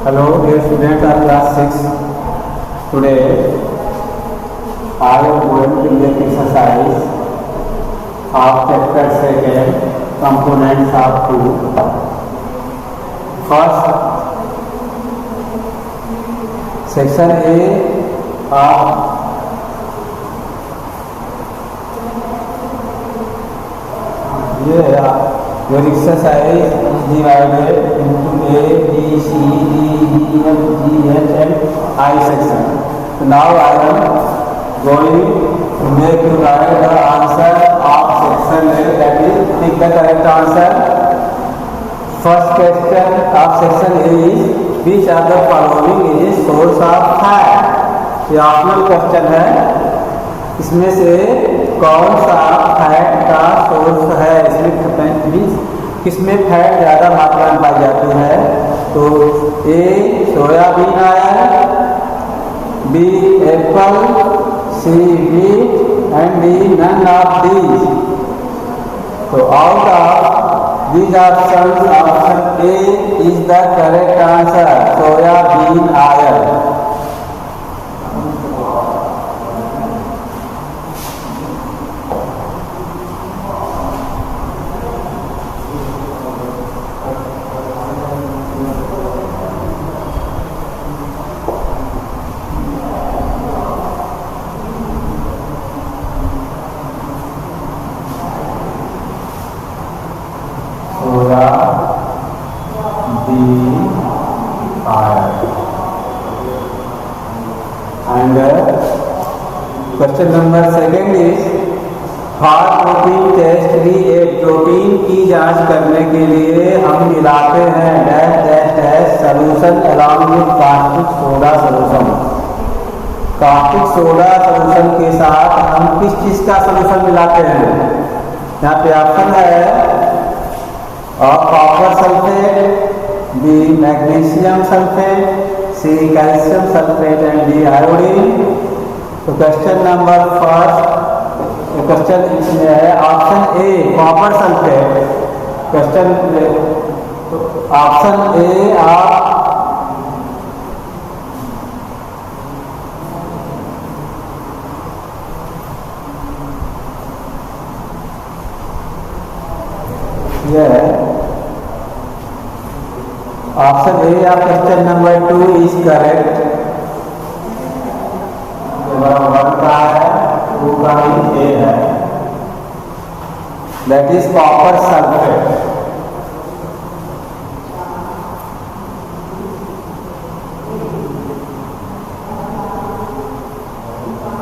Hello, dear students of class 6. Today I am going to make exercise of chapter 2, components of food. First, section A of your exercise is divided into A, B, C, D, E, F, G, H and I section. So now I am going to make you write the answer of section A, that is pick the correct answer. First question of section A is which of the following is a source of fat? ये optional question है, इसमें से कौन सा fat का source है, किसमें fat ज़्यादा मात्रा में पाई जाती है? तो A soybean oil, B apple, C wheat and D none of these. तो out of these options option A is the correct answer, soybean oil. And question number second is for protein test भी एक protein की जांच करने के लिए हम मिलाते हैं dash dash dash solution along with caustic soda solution. Caustic soda solution के साथ हम किस चीज़ का सॉल्यूशन मिलाते हैं? यहाँ पे ऑप्शन है copper sulphate, B magnesium sulphate, C calcium sulphate and D iodine. तो क्वेश्चन नंबर फर्स्ट क्वेश्चन इसमें है option A copper sulphate. Question option A आप option A of question number 2 is correct. One का है, 2 का ही A है, that is copper sulphate.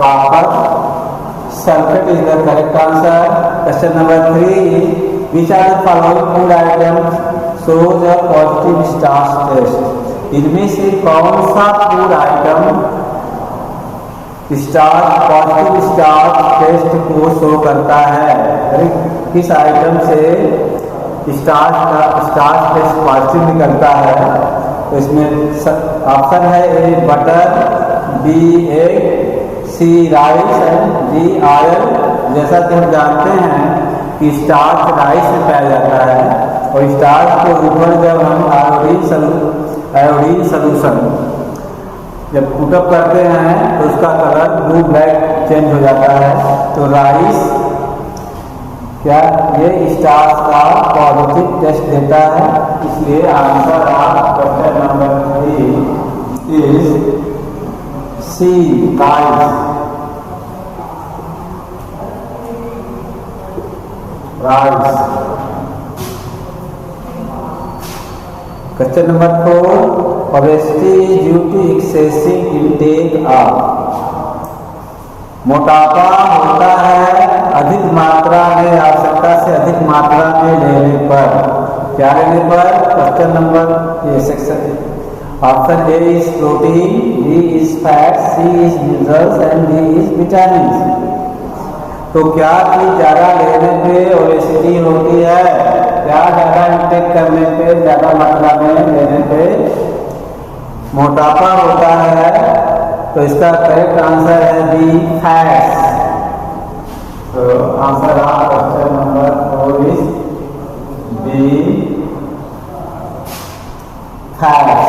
Copper sulphate is the correct answer. Question number 3 which are the following food items shows a positive starch test? इनमें से कौन सा food item starch positive starch test को शो करता है? किस item से starch test positive निकलता है? तो इसमें ऑप्शन है A butter, B egg, C rice and D oil. जैसा कि हम जानते हैं कि स्टार्च राइस में पाया जाता है और स्टार्च के ऊपर जब हम आयोडीन सॉल्यूशन जब पुटअप करते हैं तो उसका कलर ब्लू ब्लैक चेंज हो जाता है. तो राइस क्या ये स्टार्च का पॉजिटिव टेस्ट देता है, इसलिए answer of question number 3 is C rice. Question number 4 obesity is due to excessive intake of. मोटापा होता है अधिक मात्रा में, आवश्यकता से अधिक मात्रा में लेने पर. क्या लेने पर? क्वेश्चन नंबर ये section option A is protein, B is fat, C is minerals and D is vitamin. तो क्या चीज ज़्यादा लेने पे ओबेसिटी होती है? क्या ज़्यादा इंटेक करने पे, ज़्यादा मात्रा में लेने पे मोटापा होता है? तो इसका करेक्ट आंसर है बी फैट्स. तो answer of question number 4 is B fats.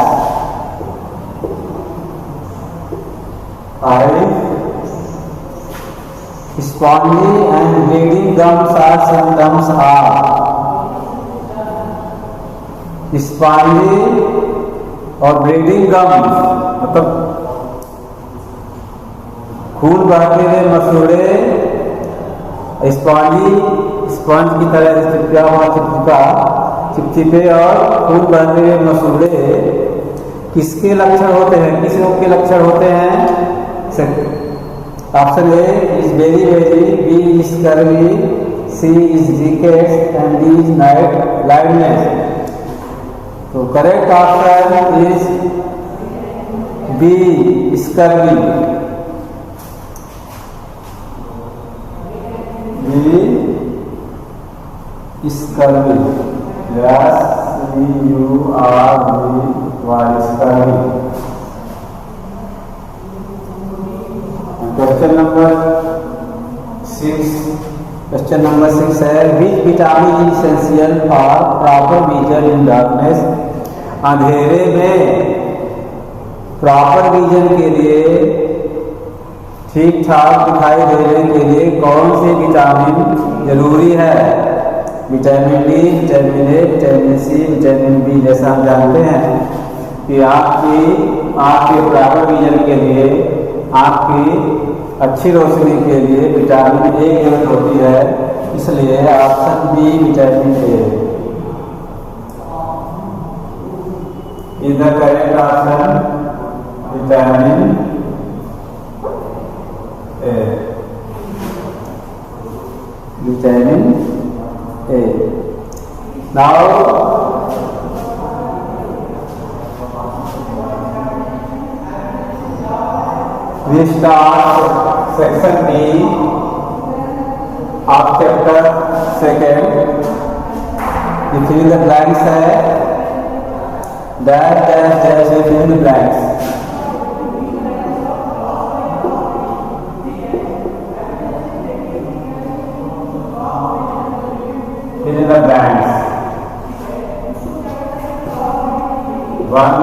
Spongy and bleeding gums are symptoms of spongy और bleeding gums मतलब खून बहते हुए मसूड़े, स्पॉन्जी स्पंज की तरह चिपका हुआ चिपचिपे और खून बहते हुए मसूड़े किसके लक्षण होते हैं, किस रोग के लक्षण होते हैं? Option A is very very, B is scurvy, C is rickets and D is night blindness. तो correct option is B scurvy. Scurvy, scurvy. Question number 6 है which vitamin is essential for proper vision in darkness. अंधेरे में proper vision के लिए, ठीक ठाक दिखाई देने के लिए कौन सी विटामिन जरूरी है? Vitamin D, vitamin A, vitamin C, vitamin B. जैसा हम जानते हैं कि आपके प्रॉपर विजन के लिए, आपकी अच्छी रोशनी के लिए विटामिन ए की जरूरत होती है, इसलिए option B vitamin A is the correct option. Vitamin A, vitamin A. Now we start section B of chapter 2. You fill the blanks है dash dash dash, you fill the blanks. Fill the blanks. 1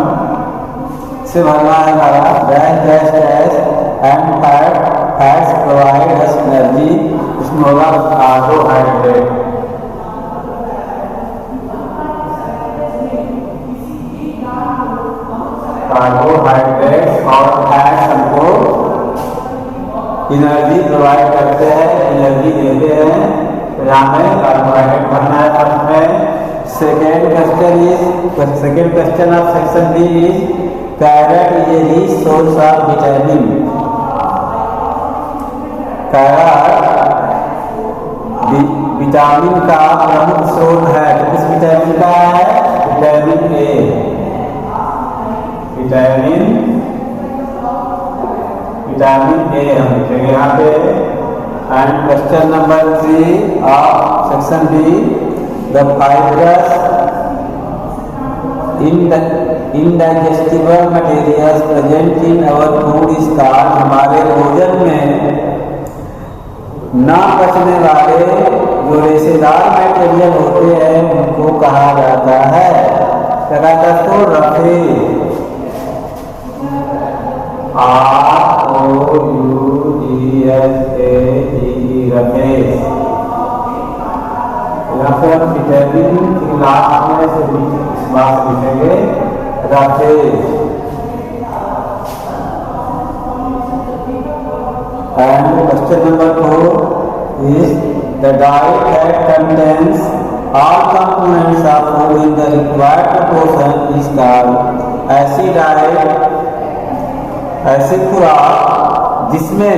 से भरना है हमारा dash dash dash and fats provide us energy। इसमें होगा carbohydrate. Carbohydrate और fats हमको energy provide करते हैं, एनर्जी देते हैं। तो यहाँ में कार्बोहाइड्रेट भरना है फर्स्ट में। Second question of section B is carrot is a rich source of vitamin. Carrot vitamin का प्रमुख स्रोत है। तो किस विटामिन का है? Vitamin A. विटामिन ए हम लिखेंगे यहाँ पे। And question number 3 of section B, the fibrous indigestible materials present in our food is called. हमारे भोजन में ना पचने वाले जो रेशेदार मटेरियल होते हैं उनको कहा जाता है, क्या कहता है उसको? रफे। ROUDSAE, roughage. यहाँ पे हम विटामिन लास्ट में से इस बात लिखेंगे roughage. And question number 4 is the diet that contains all components of food in the required proportion is called। ऐसी डाइट, ऐसी खुराक जिसमें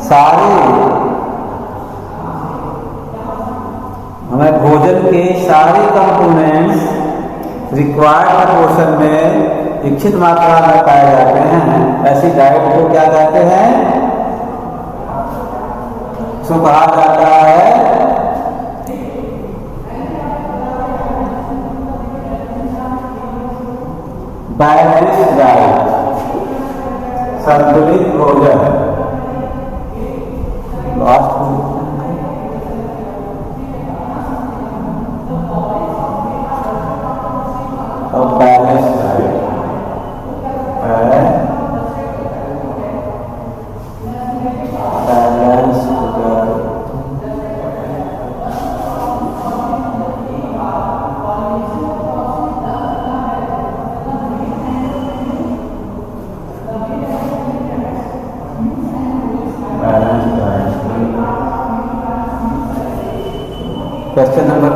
सारे हमें भोजन के सारे कंपोनेंट्स रिक्वायर्ड प्रोपोर्शन में इच्छित मात्रा में पाए जाते हैं, ऐसी डाइट को क्या कहते हैं? इसको कहा जाता है बैलेंस्ड डाइट, संतुलित भोजन। Last balanced diet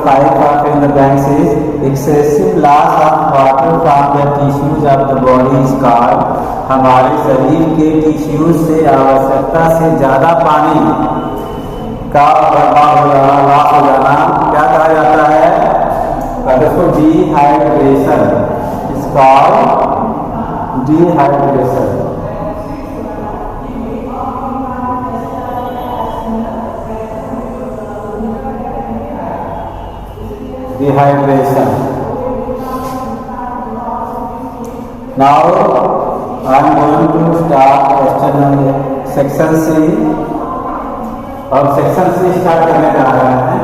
5 for fill in the blanks is excessive loss of water from the tissues of the body is called। हमारे शरीर के टिश्यूज से आवश्यकता से ज़्यादा पानी का बर्बाद हो जाना, लॉस हो जाना क्या कहा जाता है? इसको dehydration is called dehydration. Dehydration. Now I am going to start section C और सेक्शन C स्टार्ट करने जा रहे हैं।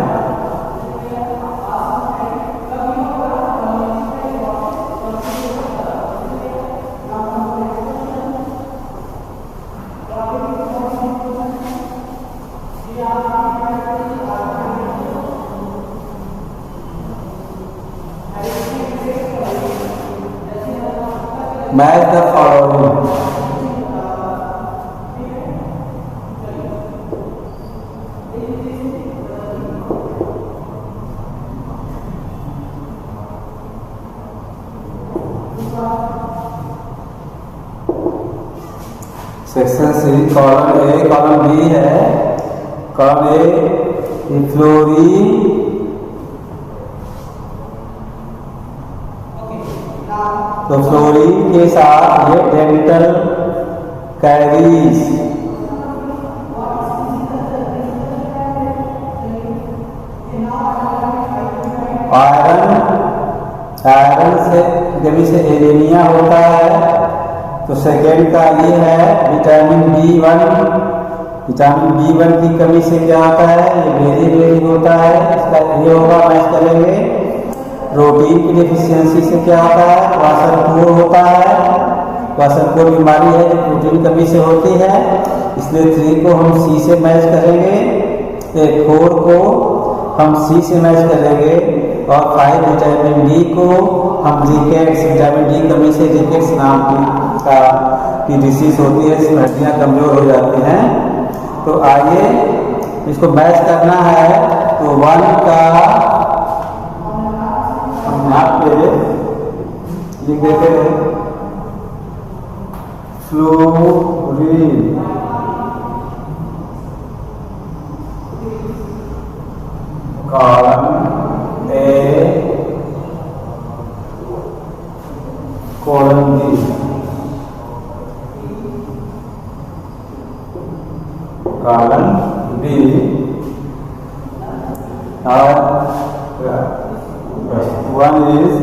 Match the following. Section C column A column B है। कॉलम ए फ्लोरीन तो फ्लोरीन के साथ ये डेंटल कैरीज आयरन से जब इसे एनीमिया होता है तो सेकेंड का ये है विटामिन B1। विटामिन B1 की कमी से क्या होता है? ये वेरी होता है। इसका ये होगा, मैच करेंगे। प्रोटीन की डिफिशियंसी से क्या होता है? क्वाशरकोर होता है। क्वाशरकोर बीमारी है जो प्रोटीन कमी से होती है, इसलिए 3 को हम C से मैच करेंगे, 4 को हम C से मैच करेंगे और 5 विटामिन D को हम रिकेट्स, विटामिन D कमी से रिकेट्स नाम की डिसीज होती है, इसमें हड्डियाँ कमजोर हो जाती हैं। तो आइए इसको मैच करना है। तो 1 का हम यहाँ पे लिख देते हैं fluorine, column A column B, column B और 1 is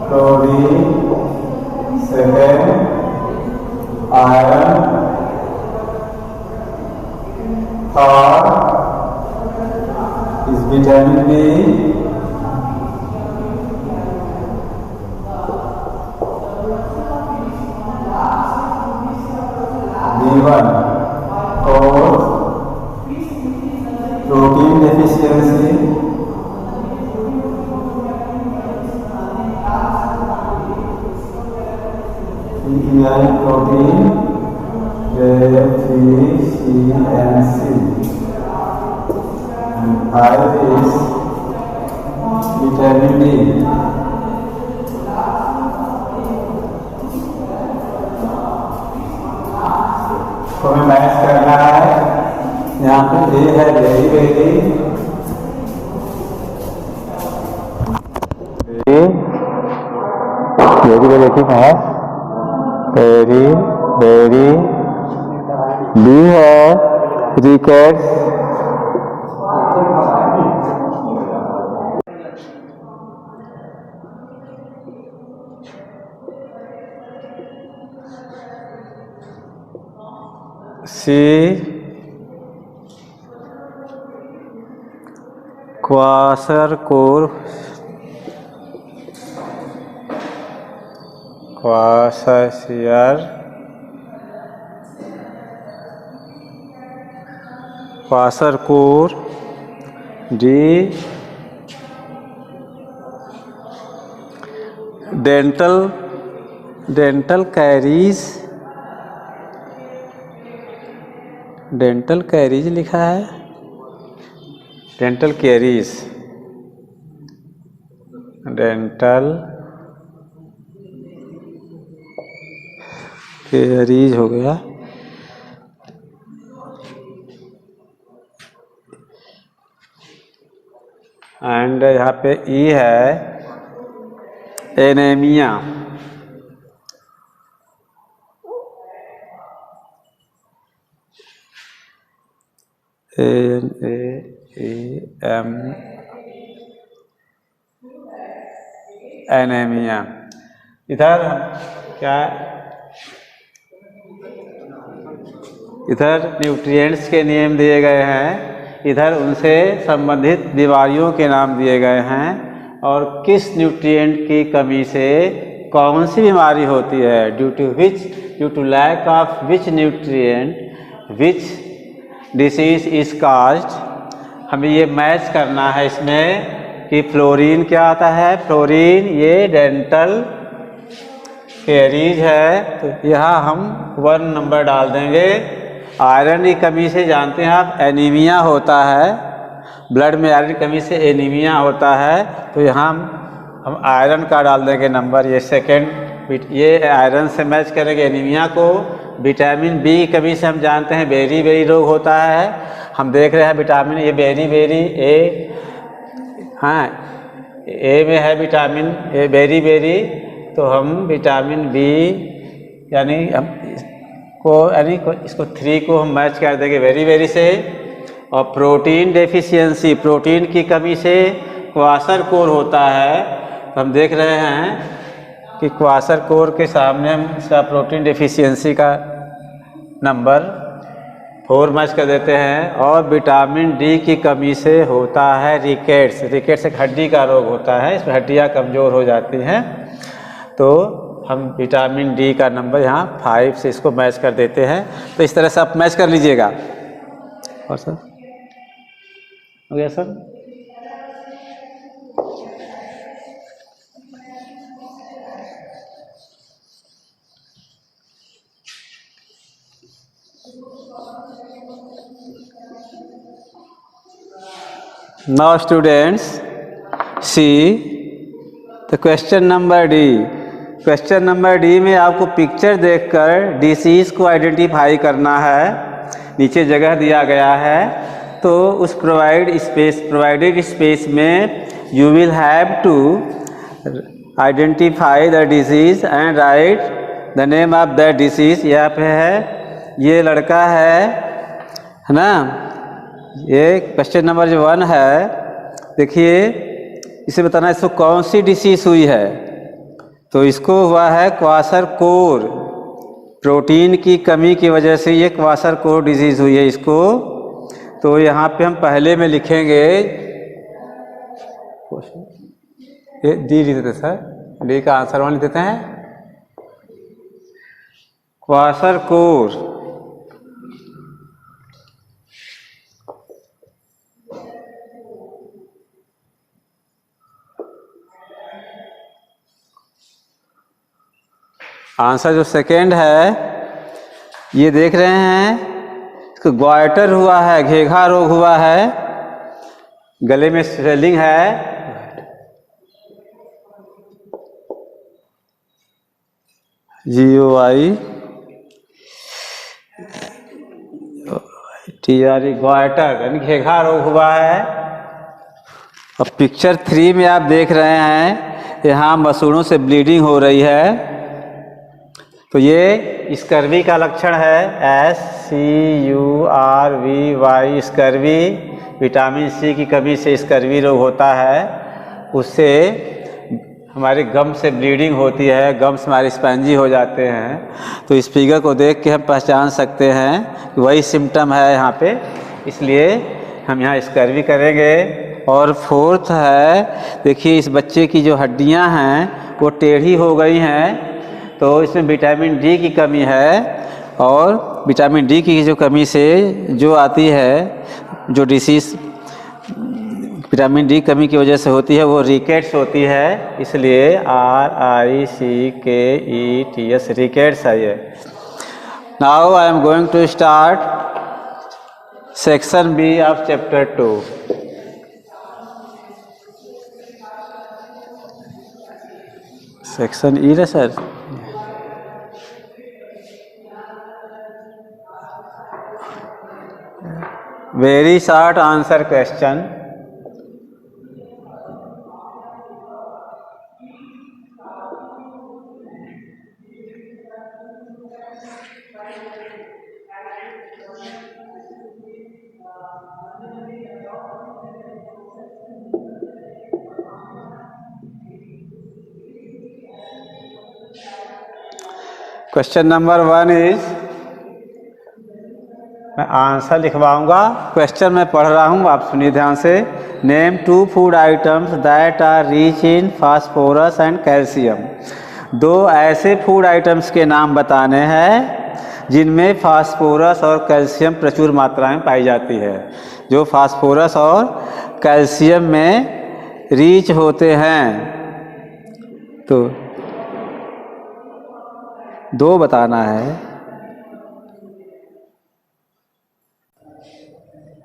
fluorine, second iron, third is vitamin B, B1 और protein deficiency, protein deficiency, 5 is vitamin D. तो हमें मैच करना है। यहाँ पे ए है वेरी है, वेरी बी है रिकेट्स, सी क्वाशरकोर, क्वाशरकोर, डी डेंटल डेंटल कैरीज लिखा है, डेंटल कैरीज हो गया। एंड यहाँ पे ई है एनीमिया, एनीमिया। इधर क्या, इधर न्यूट्रिएंट्स के नियम दिए गए हैं, इधर उनसे संबंधित बीमारियों के नाम दिए गए हैं, और किस न्यूट्रिएंट की कमी से कौन सी बीमारी होती है, due to lack of which nutrient which disease is caused. हमें ये मैच करना है इसमें कि फ्लोरीन क्या आता है, फ्लोरीन ये डेंटल कैरीज है, तो यहाँ हम 1 नंबर डाल देंगे। आयरन की कमी से जानते हैं आप एनीमिया होता है, ब्लड में आयरन की कमी से एनीमिया होता है, तो यहाँ हम आयरन का डाल देंगे नंबर, ये सेकेंड, ये आयरन से मैच करेंगे एनीमिया को। विटामिन बी की कमी से हम जानते हैं बेरी रोग होता है, हम देख रहे हैं विटामिन ये बेरी ए, हाँ ए में है विटामिन ए बेरी, तो हम विटामिन बी यानी इसको 3 को हम मैच कर देंगे बेरी से। और प्रोटीन डेफिशिएंसी, प्रोटीन की कमी से क्वाशरकोर होता है, तो हम देख रहे हैं कि क्वाशरकोर के सामने हम इसका प्रोटीन डेफिशिएंसी का नंबर 4 मैच कर देते हैं। और विटामिन डी की कमी से होता है रिकेट्स एक हड्डी का रोग होता है, इसमें हड्डियाँ कमज़ोर हो जाती हैं, तो हम विटामिन डी का नंबर यहाँ 5 से इसको मैच कर देते हैं। तो इस तरह से आप मैच कर लीजिएगा। और सर हो गया sir? Now students see the question number D। Question number D में आपको पिक्चर देखकर डिसीज़ को आइडेंटिफाई करना है। नीचे जगह दिया गया है, तो उस प्रोवाइडेड स्पेस में you will have to identify the disease and write the name of the disease. यहाँ पे है, ये लड़का है ना, ये क्वेश्चन नंबर जो 1 है, देखिए इसे बताना है इसको कौन सी डिसीज़ हुई है, तो इसको हुआ है क्वाशरकोर, प्रोटीन की कमी की वजह से ये क्वाशरकोर डिजीज़ हुई है इसको। तो यहाँ पे हम पहले में लिखेंगे, ये डी लिख देते सर, डी का आंसर 1 लिख देते हैं, क्वाशरकोर। आंसर जो सेकेंड है, ये देख रहे हैं, इसको ग्वाइटर हुआ है, घेघा रोग हुआ है, गले में स्वेलिंग है, GOITR ग्वाइटर यानी घेघा रोग हुआ है। और पिक्चर 3 में आप देख रहे हैं, यहाँ मसूड़ों से ब्लीडिंग हो रही है, तो ये स्कर्वी का लक्षण है, SCURVY स्कर्वी। विटामिन सी की कमी से स्कर्वी रोग होता है, उससे हमारे गम से ब्लीडिंग होती है, गम्स हमारे स्पंजी हो जाते हैं। तो इस फिगर को देख के हम पहचान सकते हैं कि वही सिम्टम है यहाँ पे, इसलिए हम यहाँ स्कर्वी करेंगे। और 4th है, देखिए इस बच्चे की जो हड्डियाँ हैं वो टेढ़ी हो गई हैं, तो इसमें विटामिन डी की कमी है। और विटामिन डी की जो कमी से जो आती है, जो डिसीज़ विटामिन डी कमी की वजह से होती है, वो रिकेट्स होती है, इसलिए RICKETS रिकेट्स है ये। Now I am going to start section B of chapter 2। Section E ना sir, very short answer question. Question number 1 is, मैं आंसर लिखवाऊंगा, क्वेश्चन मैं पढ़ रहा हूं, आप सुनिए ध्यान से। Name 2 food items that are rich in phosphorus and calcium. 2 ऐसे फूड आइटम्स के नाम बताने हैं जिनमें फास्फोरस और कैल्शियम प्रचुर मात्रा में पाई जाती है, जो फास्फोरस और कैल्शियम में रिच होते हैं। तो 2 बताना है।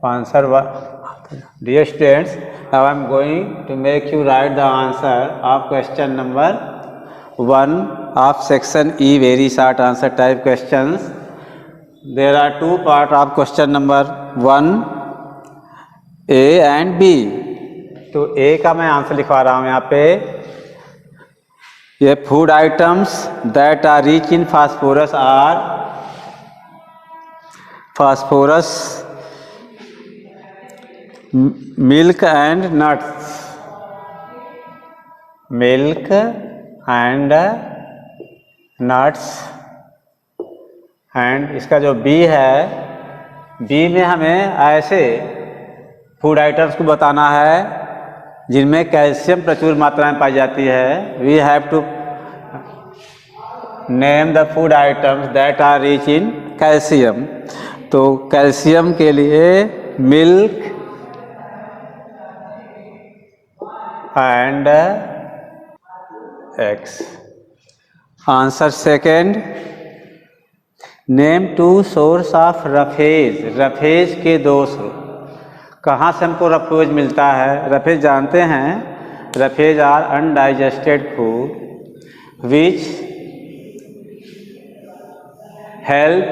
Answer 1. Dear students, now I am going to make you write the answer of question number 1 of section E, very short answer type questions. There are 2 parts of question number 1, A and B. तो A का मैं answer लिखवा रहा हूँ यहाँ पे। ये food items that are rich in phosphorus are phosphorus, milk and nuts, milk and nuts। And इसका जो बी है, बी में हमें ऐसे फूड आइटम्स को बताना है जिनमें कैल्शियम प्रचुर मात्रा में पाई जाती है। We have to name the food items that are rich in calcium. तो कैल्शियम के लिए milk and eggs। Answer second, name 2 source of roughage. Roughage के 2 स्रोत। कहाँ से हमको रफेज मिलता है? रफेज जानते हैं, roughage are undigested food which help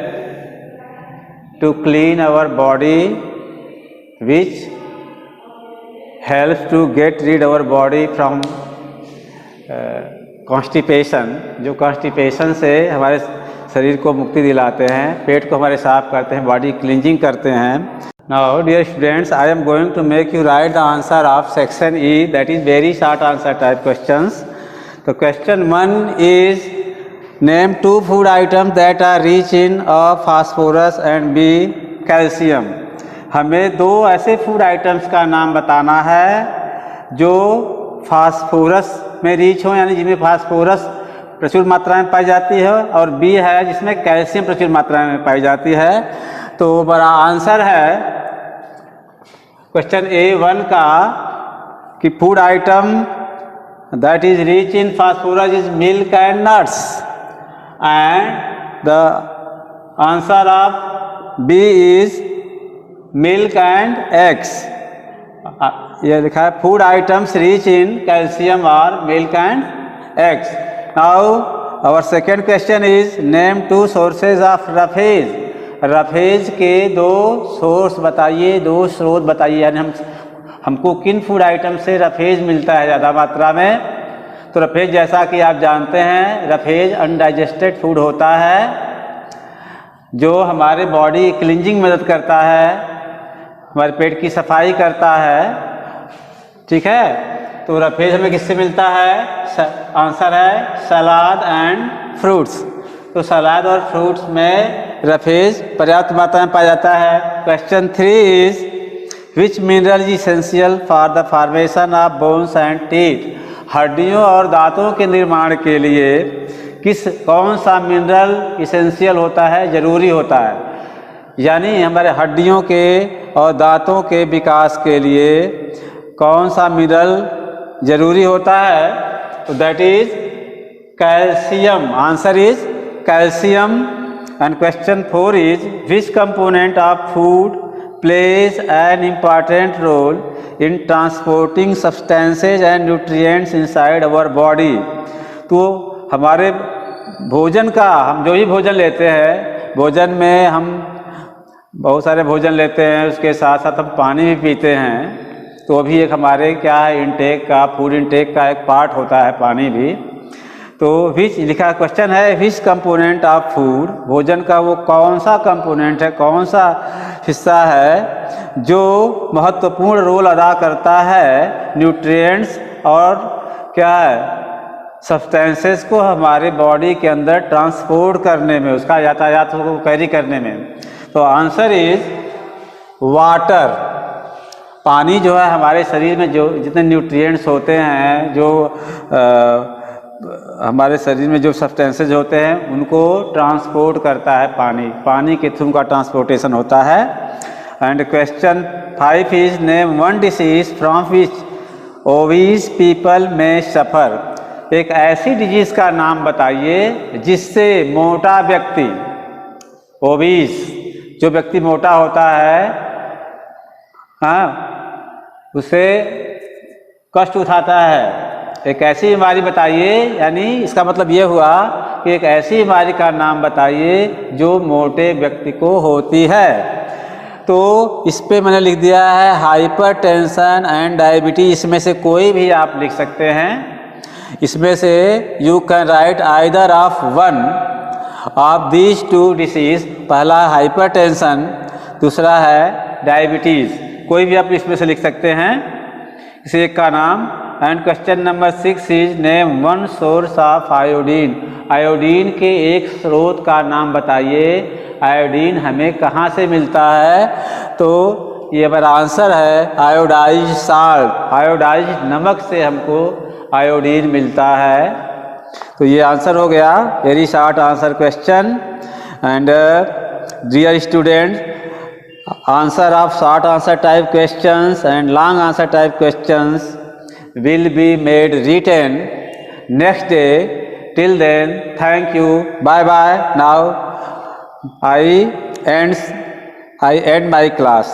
to clean our body, which helps to get rid our body from constipation। जो constipation से हमारे शरीर को मुक्ति दिलाते हैं, पेट को हमारे साफ करते हैं, बॉडी क्लींजिंग करते हैं। Now dear students, I am going to make you write the answer of section E, that is very short answer type questions। तो question 1 is, name 2 food items that are rich in phosphorus and B calcium। हमें 2 ऐसे food items का नाम बताना है जो phosphorus में rich हो, यानी जिनमें फास्फोरस प्रचुर मात्रा में पाई जाती है, और बी है जिसमें कैल्शियम प्रचुर मात्रा में पाई जाती है। तो बड़ा आंसर है क्वेश्चन A1 का कि food item that is rich in phosphorus is milk and nuts, and the answer of B is milk and eggs. ये लिखा है food items rich in calcium और milk and eggs. Now our second question is, name 2 sources of roughage. Roughage के 2 source बताइए, 2 स्रोत बताइए, यानी हमको किन फूड आइटम से रफेज मिलता है ज़्यादा मात्रा में। तो रफेज जैसा कि आप जानते हैं, रफेज अनडाइजेस्टेड फूड होता है जो हमारे बॉडी क्लींजिंग मदद करता है, हमारे पेट की सफाई करता है, ठीक है। तो रफेज हमें किससे मिलता है? आंसर है सलाद एंड फ्रूट्स। तो सलाद और फ्रूट्स में रफेज पर्याप्त मात्रा में पाया जाता है। Question 3 is, which mineral is essential for the formation of bones and teeth. हड्डियों और दांतों के निर्माण के लिए कौन सा मिनरल इसेंशियल होता है, जरूरी होता है, यानी हमारे हड्डियों के और दांतों के विकास के लिए कौन सा मिनरल जरूरी होता है? तो that is calcium. Answer is calcium. And question 4 is which component of food plays an important role in transporting substances and nutrients inside our body। तो हमारे भोजन का, हम जो भी भोजन लेते हैं, भोजन में हम बहुत सारे भोजन लेते हैं, उसके साथ साथ हम पानी भी पीते हैं, तो भी एक हमारे क्या है, इंटेक का, फूड इंटेक का एक पार्ट होता है पानी भी। तो विच लिखा क्वेश्चन है विच कंपोनेंट ऑफ फूड, भोजन का वो कौन सा कंपोनेंट है, कौन सा हिस्सा है जो महत्वपूर्ण रोल अदा करता है न्यूट्रिएंट्स और क्या है, सब्सटेंसेस को हमारे बॉडी के अंदर ट्रांसपोर्ट करने में, उसका यातायात को कैरी करने में। तो आंसर इज वाटर। पानी जो है हमारे शरीर में जो जितने न्यूट्रिएंट्स होते हैं, जो हमारे शरीर में जो सब्सटेंसेज होते हैं उनको ट्रांसपोर्ट करता है पानी। पानी के थ्रू का ट्रांसपोर्टेशन होता है। And question 5 is name one disease from which obese people में सफ़र। एक ऐसी डिजीज का नाम बताइए जिससे मोटा व्यक्ति, ओबीस जो व्यक्ति मोटा होता है, हाँ, उसे कष्ट उठाता है। एक ऐसी बीमारी बताइए, यानी इसका मतलब ये हुआ कि एक ऐसी बीमारी का नाम बताइए जो मोटे व्यक्ति को होती है। तो इस पे मैंने लिख दिया है हाइपरटेंशन एंड डायबिटीज। इसमें से कोई भी आप लिख सकते हैं। इसमें से you can write either of one of these two disease. पहला हाइपरटेंशन, दूसरा है डायबिटीज़। कोई भी आप इसमें से लिख सकते हैं किसी एक का नाम। And question number 6 is name one source of iodine. Iodine के एक स्रोत का नाम बताइए। आयोडीन हमें कहाँ से मिलता है? तो ये मेरा आंसर है आयोडाइज्ड साल्ट। आयोडाइज्ड नमक से हमको आयोडीन मिलता है। तो ये आंसर हो गया, very short answer question. And dear student, answer of short answer type questions and long answer type questions will be made written next day. Till then, thank you, bye bye. Now I end my class.